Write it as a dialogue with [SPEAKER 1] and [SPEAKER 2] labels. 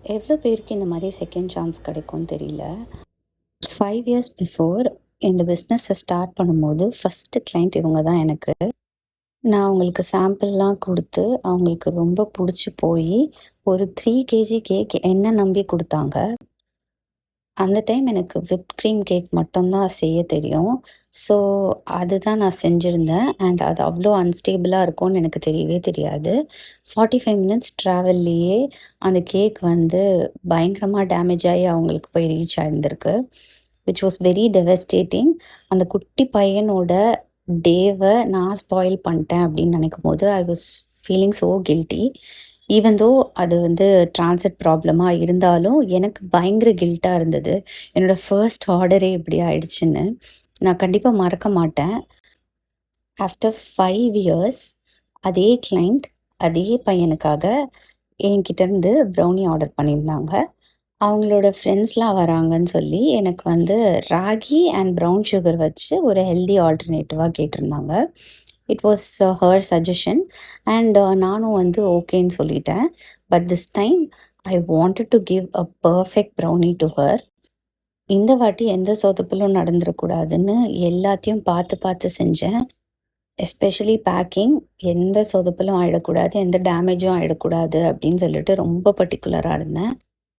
[SPEAKER 1] எவ்வளோ பேருக்கு இந்த மாதிரி செகண்ட் சான்ஸ் கிடைக்கும்னு தெரியல. 5 இயர்ஸ் பிஃபோர் இந்த பிஸ்னஸை ஸ்டார்ட் பண்ணும்போது ஃபஸ்ட்டு கிளைண்ட் இவங்க தான் எனக்கு. நான் அவங்களுக்கு சாம்பிள்லாம் கொடுத்து அவங்களுக்கு ரொம்ப பிடிச்சி போய் ஒரு 3 கேஜி கேக் என்ன நம்பி கொடுத்தாங்க. அந்த டைம் எனக்கு விப்ட் க்ரீம் கேக் மட்டும்தான் செய்ய தெரியும். ஸோ அதுதான் நான் செஞ்சுருந்தேன். அண்ட் அது அவ்வளோ அன்ஸ்டேபிளாக இருக்கும்னு எனக்கு தெரியவே தெரியாது. 45 மினிட்ஸ் ட்ராவல்லையே அந்த கேக் வந்து பயங்கரமாக டேமேஜ் ஆகி அவங்களுக்கு போய் ரீச் ஆயிருந்திருக்கு. Which was very devastating. அந்த குட்டி பையனோட டேவை நான் ஸ்பாயில் பண்ணிட்டேன் அப்படின்னு நினைக்கும் போது I was feeling so guilty. Even though அது வந்து ட்ரான்சிட் ப்ராப்ளமாக இருந்தாலும் எனக்கு பயங்கர கில்ட்டாக இருந்தது. என்னோடய ஃபர்ஸ்ட் ஆர்டரே இப்படி ஆயிடுச்சுன்னு. நான் கண்டிப்பாக மறக்க மாட்டேன். ஆஃப்டர் 5 இயர்ஸ் அதே கிளைண்ட் அதே பையனுக்காக என்கிட்டேருந்து ப்ரௌனி ஆர்டர் பண்ணியிருந்தாங்க. அவங்களோட ஃப்ரெண்ட்ஸ்லாம் வராங்கன்னு சொல்லி எனக்கு வந்து ராகி அண்ட் ப்ரவுன் சுகர் வச்சு ஒரு ஹெல்தி ஆல்டர்னேட்டிவாக கேட்டிருந்தாங்க. It was her suggestion and நானும் வந்து ஓகேன்னு சொல்லிட்டேன். But this time I wanted to give a perfect brownie to her. இந்த வாட்டி எந்த சொதப்பலும் நடந்துடக்கூடாதுன்னு எல்லாத்தையும் பார்த்து பார்த்து செஞ்சேன். எஸ்பெஷலி பேக்கிங் எந்த சொதப்பலும் ஆகிடக்கூடாது, எந்த டேமேஜும் ஆகிடக்கூடாது அப்படின்னு சொல்லிட்டு ரொம்ப பர்ட்டிகுலராக இருந்தேன்.